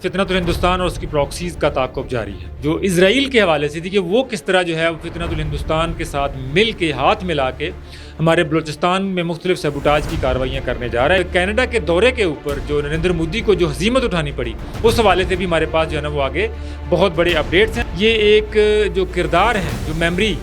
फितनतुल हिंदुस्तान और उसकी प्रॉक्सीज़ का ताक़ुब जारी है, जो इजराइल के हवाले से थी कि वो किस तरह जो है फितनतुल हिंदुस्तान के साथ मिल के हाथ मिला के हमारे बलूचिस्तान में मुख्तलिफ सबूटाज की कार्रवाइयाँ करने जा रहा है। कनाडा के दौरे के ऊपर जो नरेंद्र मोदी को जो हज़ीमत उठानी पड़ी, उस हवाले से भी हमारे पास जो है ना वो आगे बहुत बड़े अपडेट्स हैं। ये एक जो किरदार हैं, जो मेमरी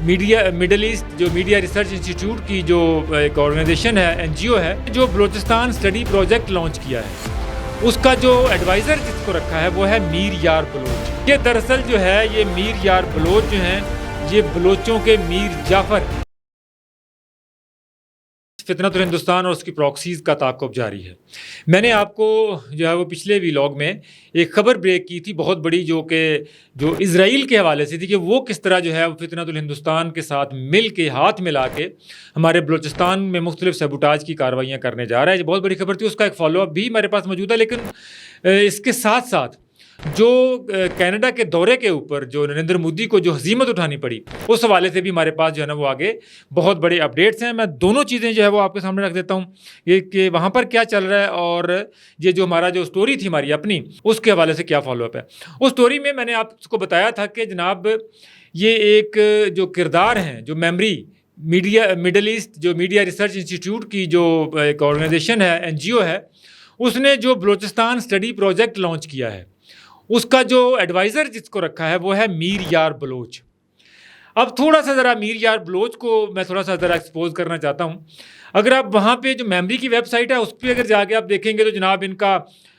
मीडिया मिडल ईस्ट जो मीडिया रिसर्च इंस्टीट्यूट की जो एक ऑर्गेनाइजेशन है, NGO है, जो बलूचिस्तान स्टडी प्रोजेक्ट लॉन्च किया है, उसका जो एडवाइज़र जिसको रखा है वो है मीर यार बलोच। ये दरअसल जो है ये मीर यार बलोच जो हैं, ये बलोचों के मीर जाफ़र। फितनतुल हिंदुस्तान और उसकी प्रॉक्सीज़ का ताक़ुब जारी है। मैंने आपको जो है वो पिछले व्लॉग में एक ख़बर ब्रेक की थी बहुत बड़ी, जो इजराइल के हवाले से थी कि वो किस तरह जो है वो फितनतुल हिंदुस्तान के साथ मिल के हाथ मिला के हमारे बलूचिस्तान में मुख्तलिफ सबूटाज की कार्रवाइयाँ करने जा रहा है। ये बहुत बड़ी खबर थी, उसका एक फॉलोअप भी हमारे पास मौजूद है। लेकिन इसके साथ साथ जो कनाडा के दौरे के ऊपर जो नरेंद्र मोदी को जो हज़ीमत उठानी पड़ी, उस हवाले से भी हमारे पास जो है ना वो आगे बहुत बड़े अपडेट्स हैं। मैं दोनों चीज़ें जो है वो आपके सामने रख देता हूँ, ये कि वहाँ पर क्या चल रहा है और ये जो हमारा जो स्टोरी थी हमारी अपनी, उसके हवाले से क्या फॉलोअप है। उस स्टोरी में मैंने आपको बताया था कि जनाब ये एक जो किरदार हैं, जो मेमरी मीडिया मिडल ईस्ट जो मीडिया रिसर्च इंस्टीट्यूट की जो एक ऑर्गेनाइजेशन है, NGO है, उसने जो बलूचिस्तान स्टडी प्रोजेक्ट लॉन्च किया है, उसका जो एडवाइज़र जिसको रखा है वो है मीर यार बलोच। अब थोड़ा सा ज़रा मीर यार बलोच को मैं थोड़ा सा ज़रा एक्सपोज करना चाहता हूँ। अगर आप वहाँ पे जो मेमरी की वेबसाइट है उस पर अगर जाके आप देखेंगे तो जनाब इनका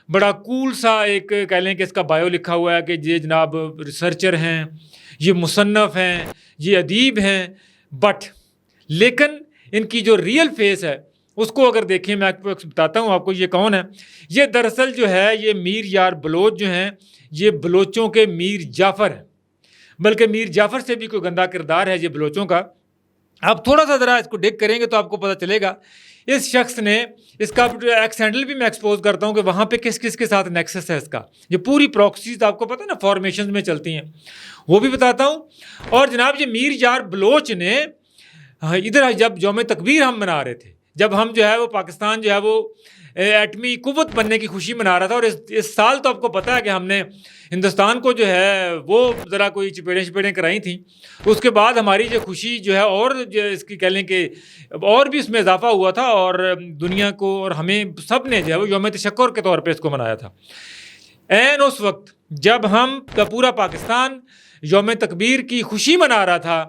बड़ा कूल सा एक कह लें कि इसका बायो लिखा हुआ है कि ये जनाब रिसर्चर हैं, ये मुसन्नफ़ हैं, ये अदीब हैं, बट लेकिन इनकी जो रियल फेस है उसको अगर देखें, मैं आपको बताता हूँ आपको ये कौन है। ये दरअसल जो है ये मीर यार बलोच जो हैं, ये बलोचों के मीर जाफ़र हैं, बल्कि मीर जाफ़र से भी कोई गंदा किरदार है ये बलोचों का। आप थोड़ा सा ज़रा इसको डिग करेंगे तो आपको पता चलेगा। इस शख्स ने इसका एक्स हैंडल भी मैं एक्सपोज करता हूँ कि वहाँ पे किस किस के साथ नेक्सस है इसका। ये पूरी प्रॉक्सीज आपको पता है ना फॉर्मेशन में चलती हैं, वो भी बताता हूँ। और जनाब ये मीर यार बलोच ने इधर जब यौम तकबीर हम मना रहे थे, जब हम जो है वो पाकिस्तान जो है वो एटमी कुव्वत बनने की खुशी मना रहा था, और इस साल तो आपको पता है कि हमने हिंदुस्तान को जो है वो ज़रा कोई चपेड़ें कराई थी। उसके बाद हमारी जो खुशी जो है और जो इसकी कह लें कि और भी इसमें इजाफा हुआ था, और दुनिया को और हमें सब ने जो है वो यौम तशक्कुर के तौर पर इसको मनाया था। ऐन उस वक्त जब हम पूरा पाकिस्तान यौम तकबीर की खुशी मना रहा था,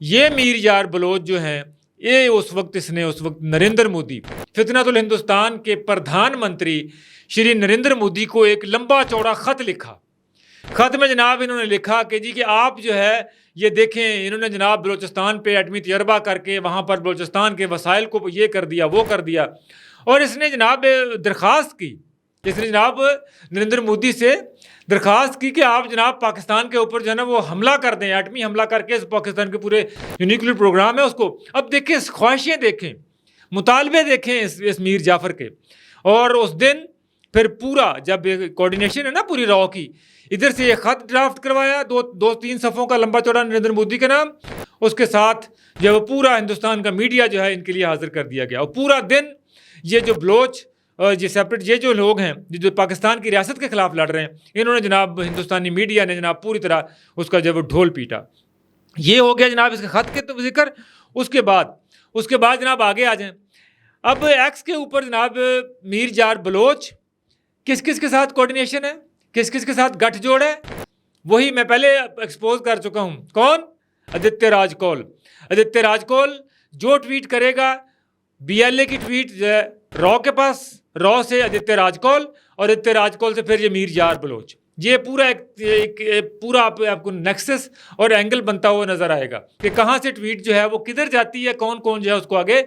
ये मीर यार बलोच जो हैं ये उस वक्त नरेंद्र मोदी फितनतुल हिंदुस्तान के प्रधानमंत्री श्री नरेंद्र मोदी को एक लंबा चौड़ा ख़त लिखा। ख़त में जनाब इन्होंने लिखा कि जी कि आप जो है ये देखें, इन्होंने जनाब बलूचिस्तान पे एटमी तजर्बा करके वहाँ पर बलूचिस्तान के वसाइल को ये कर दिया वो कर दिया, और इसने जनाब दरख्वास्त की, इसने जनाब नरेंद्र मोदी से दरख्वास्त की कि आप जनाब पाकिस्तान के ऊपर जो है ना वो हमला कर दें, एटमी हमला करके इस पाकिस्तान के पूरे जो न्यूक्लियर प्रोग्राम है उसको। अब देखें, ख्वाहिशें देखें, मुतालबे देखें इस मीर जाफ़र के। और उस दिन फिर पूरा जब कोऑर्डिनेशन है ना पूरी रॉ की, इधर से ये ख़त ड्राफ्ट करवाया, दो तीन सफ़ों का लंबा चौड़ा नरेंद्र मोदी के नाम, उसके साथ जब पूरा हिंदुस्तान का मीडिया जो है इनके लिए हाजिर कर दिया गया। और पूरा दिन ये जो बलोच और ये सेपरेट ये जो लोग हैं जो पाकिस्तान की रियासत के ख़िलाफ़ लड़ रहे हैं, इन्होंने जनाब हिंदुस्तानी मीडिया ने जनाब पूरी तरह उसका जब ढोल पीटा। ये हो गया जनाब इसके ख़त के तो जिक्र। उसके बाद जनाब आगे आ जाएं। अब एक्स के ऊपर जनाब मीर यार बलोच किस किस के साथ कोऑर्डिनेशन है, किस किस के साथ गठजोड़ है, वही मैं पहले एक्सपोज कर चुका हूँ। कौन? आदित्य राज कौल। आदित्य राज कौल जो ट्वीट करेगा, BLA की ट्वीट रॉ के पास, रॉ से आदित्य राज कौल, और आदित्य राज कौल से फिर ये मीर यार बलोच। ये पूरा एक पूरा आपको नेक्सस और एंगल बनता हुआ नजर आएगा कि कहाँ से ट्वीट जो है वो किधर जाती है, कौन कौन जो है उसको आगे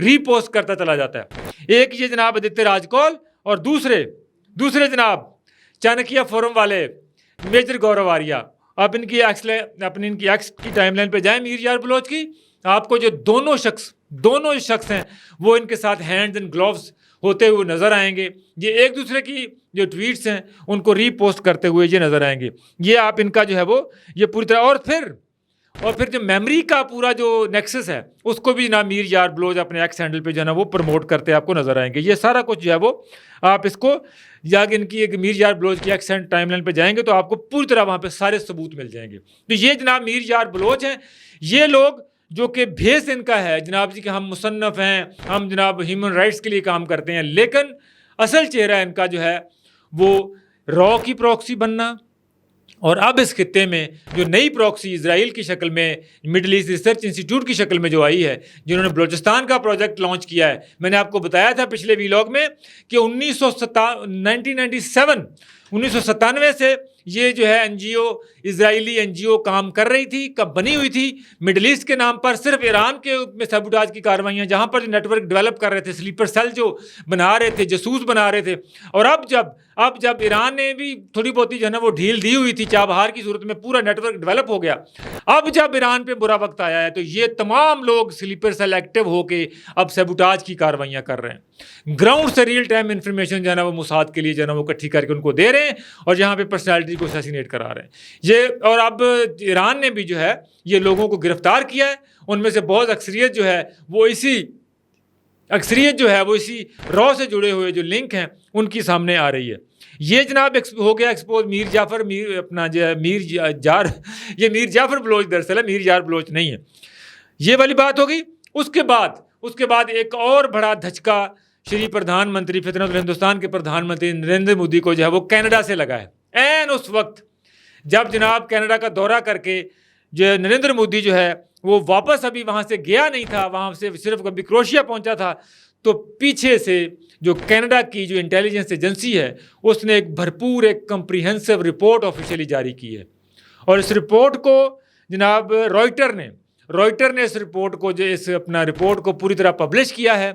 रीपोस्ट करता चला जाता है। एक ये जनाब आदित्य राज कौल, और दूसरे जनाब चाणक्य फोरम वाले मेजर गौरव आर्या। आप इनकी एक्स की टाइमलाइन पे जाएं मीर यार बलोच की, आपको जो दोनों शख्स हैं वो इनके साथ हैंड्स एंड ग्लोव्स होते हुए नज़र आएंगे। ये एक दूसरे की जो ट्वीट्स हैं उनको रीपोस्ट करते हुए ये नज़र आएंगे। ये आप इनका जो है वो ये पूरी तरह। और फिर और फिर जो मेमोरी का पूरा जो नेक्सस है उसको भी जनाब मीर यार बलोच अपने एक्स हैंडल पे जो है ना वो प्रमोट करते आपको नजर आएंगे। ये सारा कुछ जो है वो आप इसको जाके इनकी एक मीर यार बलोच की एक्स टाइमलाइन पे जाएंगे तो आपको पूरी तरह वहाँ पे सारे सबूत मिल जाएंगे। तो ये जनाब मीर यार बलोच हैं, ये लोग जो कि भेस इनका है जनाब जी कि हम मुसन्नफ़ हैं, हम जनाब ह्यूमन राइट्स के लिए काम करते हैं, लेकिन असल चेहरा इनका जो है वो रॉ की प्रॉक्सी बनना, और अब इस खित्ते में जो नई प्रॉक्सी इजराइल की शक्ल में मिडल ईस्ट रिसर्च इंस्टीट्यूट की शक्ल में जो आई है, जिन्होंने बलूचिस्तान का प्रोजेक्ट लॉन्च किया है। मैंने आपको बताया था पिछले वीलॉग में कि 1997 से ये जो है एनजीओ, इजरायली एनजीओ काम कर रही थी, कब बनी हुई थी मिडल ईस्ट के नाम पर, सिर्फ ईरान के में सबूटाज की कार्रवाइयाँ, जहाँ पर जो नेटवर्क डेवलप कर रहे थे, स्लीपर सेल जो बना रहे थे, जसूस बना रहे थे। और अब जब ईरान ने भी थोड़ी बहुत जो है ना वो ढील दी हुई थी चाबहार की सूरत में, पूरा नेटवर्क डेवलप हो गया। अब जब ईरान पे बुरा वक्त आया है तो ये तमाम लोग स्लीपर सेल एक्टिव होके अब सबूटाज की कार्रवाइयाँ कर रहे हैं। ग्राउंड से रियल टाइम इंफॉर्मेशन जो है ना वो मुसाद के लिए जो है ना वो इकट्ठी करके उनको दे रहे हैं और यहाँ पे पर्सनैलिटी को असैसिनेट करा रहे हैं ये। और अब ईरान ने भी जो है ये लोगों को गिरफ्तार किया है, उनमें से बहुत अक्सरियत जो है वो इसी रॉ से जुड़े हुए जो लिंक हैं उनकी सामने आ रही है। ये जनाब हो गया एक्सपोज मीर जाफर बलोच, दरअसल है मीर यार बलोच नहीं है। ये वाली बात हो गई। उसके बाद एक और बड़ा धचका श्री प्रधानमंत्री फितरतुल हिंदुस्तान के प्रधानमंत्री नरेंद्र मोदी को जो है वो कनाडा से लगा है। एन उस वक्त जब जनाब कनाडा का दौरा करके जो नरेंद्र मोदी जो है वो वापस अभी वहाँ से गया नहीं था, वहाँ से सिर्फ कभी क्रोएशिया पहुँचा था, तो पीछे से जो कनाडा की जो इंटेलिजेंस एजेंसी है उसने एक भरपूर एक कम्प्रीहेंसिव रिपोर्ट ऑफिशियली जारी की है। और इस रिपोर्ट को जनाब रॉयटर ने इस रिपोर्ट को पूरी तरह पब्लिश किया है।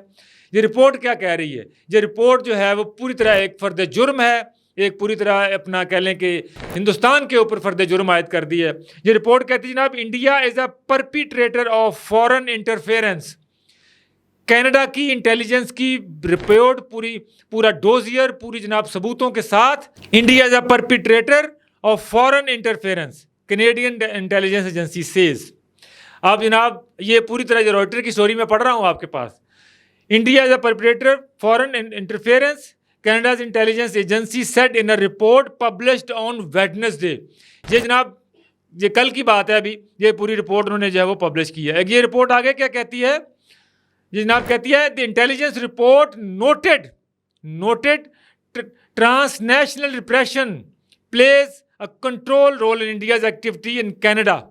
ये रिपोर्ट क्या कह रही है? ये रिपोर्ट जो है वो पूरी तरह एक फर्द जुर्म है, एक पूरी तरह अपना कह लें कि हिंदुस्तान के ऊपर फर्द जुर्म आयद कर दी है। ये रिपोर्ट कहती है जनाब India is a perpetrator of foreign interference. Canada की इंटेलिजेंस की रिपोर्ट पूरा डोजियर पूरी जनाब सबूतों के साथ, India is a perpetrator of foreign interference, Canadian intelligence agency says. अब जनाब ये पूरी तरह रॉयटर की स्टोरी में पढ़ रहा हूँ आपके पास। India is a perpetrator foreign interference, Canada's intelligence agency said in a report published on Wednesday। ये जनाब ये कल की बात है, अभी ये पूरी रिपोर्ट उन्होंने जो है वो पब्लिश की है। ये रिपोर्ट आगे क्या कहती है? ये जनाब कहती है the intelligence report noted transnational repression plays a control role in India's activity in Canada.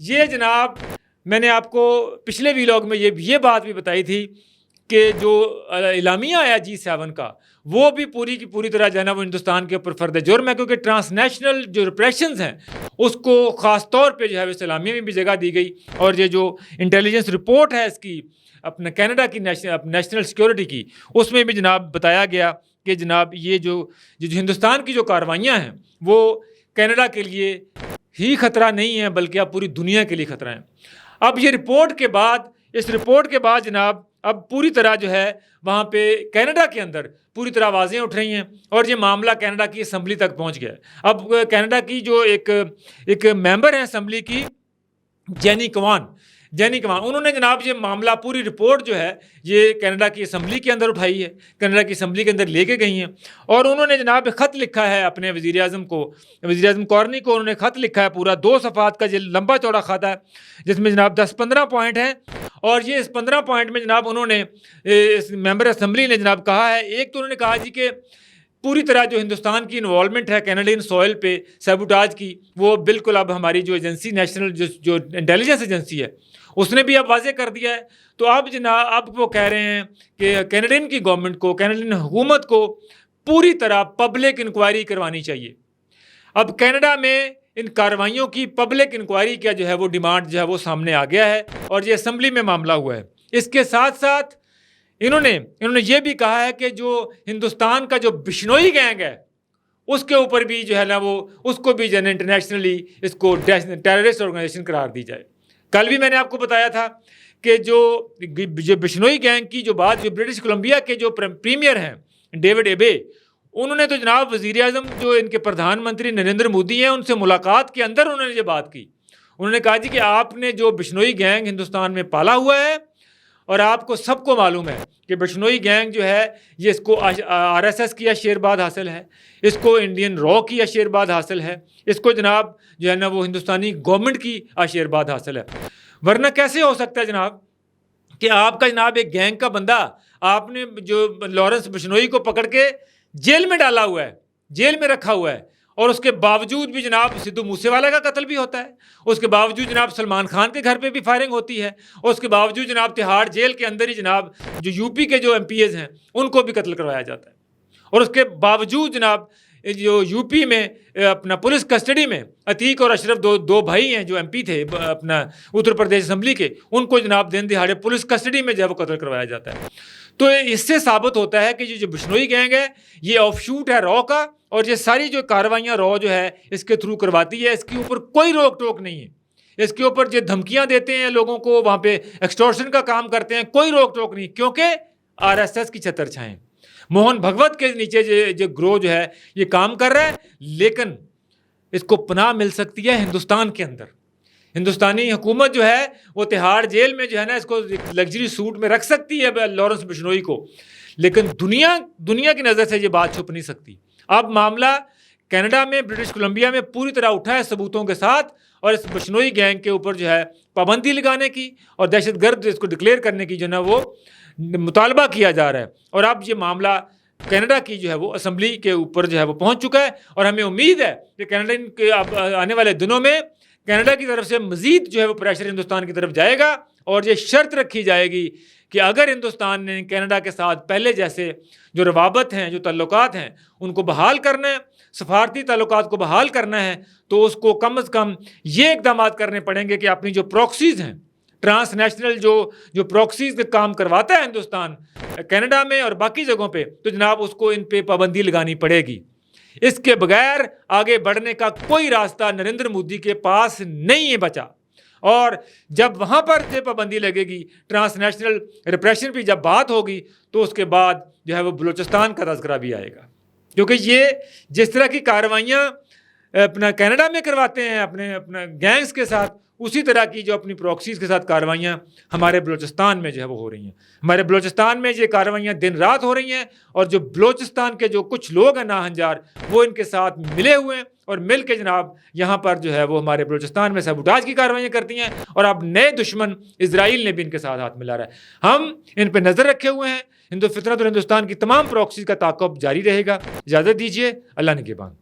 ये जनाब मैंने आपको पिछले वीलॉग में ये बात भी बताई थी कि जो इलामिया आया G7 का वो भी पूरी की पूरी तरह जो है ना वो हिंदुस्तान के ऊपर फर्द जुर्म है, क्योंकि ट्रांसनेशनल जो रिप्रेशंस हैं उसको ख़ास तौर पे जो है इस्लामिया में भी जगह दी गई। और ये जो इंटेलिजेंस रिपोर्ट है इसकी अपने कनाडा की नेशनल सिक्योरिटी की, उसमें भी जनाब बताया गया कि जनाब ये जो हिंदुस्तान की जो कार्रवाइयाँ हैं वो कनाडा के लिए ही ख़तरा नहीं है बल्कि अब पूरी दुनिया के लिए ख़तरा है। अब ये इस रिपोर्ट के बाद जनाब अब पूरी तरह जो है वहाँ पे कनाडा के अंदर पूरी तरह आवाज़ें उठ रही हैं और ये मामला कनाडा की असम्बली तक पहुँच गया। अब कनाडा की जो एक मेंबर हैं असम्बली की, जेनी कवान, उन्होंने जनाब ये मामला पूरी रिपोर्ट जो है ये कनाडा की असम्बली के अंदर उठाई है, कनाडा की असम्बली के अंदर लेके गई हैं। और उन्होंने जनाब ख़त लिखा है अपने वज़ीर आज़म कॉर्नी को उन्होंने ख़त लिखा है, पूरा 2 सफ़ात का ये लंबा चौड़ा ख़त है जिसमें जनाब 10-15 पॉइंट हैं। और ये इस 15 पॉइंट में जनाब उन्होंने इस मेंबर असम्बली ने जनाब कहा है, एक तो उन्होंने कहा जी कि पूरी तरह जो हिंदुस्तान की इन्वॉल्वमेंट है कैनेडियन सॉइल पे सैबोटाज की, वो बिल्कुल अब हमारी जो एजेंसी नेशनल जो इंटेलिजेंस एजेंसी है उसने भी अब वाज़े कर दिया है। तो अब वो कह रहे हैं कि कैनेडियन की गवर्नमेंट को, कैनेडियन हुकूमत को पूरी तरह पब्लिक इंक्वायरी करवानी चाहिए। अब कनाडा में इन कार्रवाइयों की पब्लिक इंक्वायरी का जो है वो डिमांड जो है वो सामने आ गया है और ये असम्बली में मामला हुआ है। इसके साथ साथ इन्होंने ये भी कहा है कि जो हिंदुस्तान का जो बिश्नोई गैंग है उसके ऊपर भी जो है ना वो उसको भी जो है इंटरनेशनली इसको टेररिस्ट ऑर्गेनाइजेशन करार दी जाए। कल भी मैंने आपको बताया था कि जो बिश्नोई गैंग की जो बात जो ब्रिटिश कोलंबिया के जो प्रीमियर हैं डेविड एबे, उन्होंने तो जनाब वज़ीर आज़म जो इनके प्रधानमंत्री नरेंद्र मोदी हैं उनसे मुलाकात के अंदर उन्होंने ये बात की। उन्होंने कहा जी कि आपने जो बिश्नोई गैंग हिंदुस्तान में पाला हुआ है और आपको सबको मालूम है कि बिश्नोई गैंग जो है ये इसको आरएसएस की आशीर्वाद हासिल है, इसको इंडियन रॉ की आशीर्वाद हासिल है, इसको जनाब जो है ना वो हिंदुस्तानी गवर्नमेंट की आशीर्वाद हासिल है। वरना कैसे हो सकता है जनाब कि आपका जनाब एक गैंग का बंदा आपने जो लॉरेंस बिश्नोई को पकड़ के जेल में डाला हुआ है, जेल में रखा हुआ है, और उसके बावजूद भी जनाब सिद्धू मूसेवाला का कत्ल भी होता है, उसके बावजूद जनाब सलमान खान के घर पे भी फायरिंग होती है, और उसके बावजूद जनाब तिहाड़ जेल के अंदर ही जनाब जो यूपी के जो एमपीएज हैं उनको भी कत्ल करवाया जाता है, और उसके बावजूद जनाब जो यूपी में अपना पुलिस कस्टडी में अतीक और अशरफ दो भाई हैं जो एमपी थे अपना उत्तर प्रदेश असम्बली के, उनको जनाब दिन दिहाड़े पुलिस कस्टडी में जो है वो कत्ल करवाया जाता है। तो इससे साबित होता है कि जो बिश्नोई गैंग है ये ऑफशूट है रॉ का, और ये सारी जो कार्रवाइयाँ रॉ जो है इसके थ्रू करवाती है, इसके ऊपर कोई रोक टोक नहीं है, इसके ऊपर जो धमकियाँ देते हैं लोगों को, वहाँ पे एक्सटॉर्शन का काम करते हैं, कोई रोक टोक नहीं, क्योंकि आरएसएस की छतर छाएं मोहन भगवत के नीचे जो ग्रोह जो है ये काम कर रहा है, लेकिन इसको पनाह मिल सकती है हिंदुस्तान के अंदर। हिंदुस्तानी हुकूमत जो है वो तिहाड़ जेल में जो है ना इसको लग्जरी सूट में रख सकती है लॉरेंस बिश्नोई को, लेकिन दुनिया की नज़र से ये बात छुप नहीं सकती। अब मामला कनाडा में ब्रिटिश कोलंबिया में पूरी तरह उठा है सबूतों के साथ, और इस बिश्नोई गैंग के ऊपर जो है पाबंदी लगाने की और दहशतगर्द इसको डिक्लेयर करने की जो ना वो मुतालबा किया जा रहा है। और अब ये मामला कनाडा की जो है वो असम्बली के ऊपर जो है वो पहुंच चुका है, और हमें उम्मीद है कि कनाडा के आने वाले दिनों में कनाडा की तरफ से मज़ीद जो है वो प्रेशर हिंदुस्तान की तरफ जाएगा, और ये शर्त रखी जाएगी कि अगर हिंदुस्तान ने कनाडा के साथ पहले जैसे जो रवाबत हैं, जो ताल्लुकात हैं उनको बहाल करना है, सफारती ताल्लुकात को बहाल करना है, तो उसको कम से कम ये इकदाम करने पड़ेंगे कि अपनी जो प्रॉक्सीज़ हैं, ट्रांसनेशनल जो प्रॉक्सीज़ का काम करवाता है हिंदुस्तान कनाडा में और बाकी जगहों पे, तो जनाब उसको इन पे पाबंदी लगानी पड़ेगी। इसके बगैर आगे बढ़ने का कोई रास्ता नरेंद्र मोदी के पास नहीं है बचा, और जब वहाँ पर ये पाबंदी लगेगी, ट्रांसनेशनल रिप्रेशन की जब बात होगी, तो उसके बाद जो है वो बलूचिस्तान का तज़किरा भी आएगा, क्योंकि ये जिस तरह की कार्रवाइयाँ अपना कनाडा में करवाते हैं अपना गैंग्स के साथ, उसी तरह की जो अपनी प्रॉक्सीज़ के साथ कार्रवाइयाँ हमारे बलूचिस्तान में जो है वो हो रही हैं। हमारे बलूचिस्तान में ये कार्रवाइयाँ दिन रात हो रही हैं, और जो बलूचिस्तान के जो कुछ लोग हैं नाहंजार, वो इनके साथ मिले हुए हैं, और मिल के जनाब यहाँ पर जो है वो हमारे बलूचिस्तान में सबूटाज की कार्रवाइयाँ करती हैं, और अब नए दुश्मन इजराइल ने भी इनके साथ हाथ मिला रहा है। हम इन पर नज़र रखे हुए हैं। हिंदू फितरत और हिंदुस्तान की तमाम प्रॉक्सीज़ का ताक़ुब जारी रहेगा। इजाज़त दीजिए, अल्लाह निगहबान।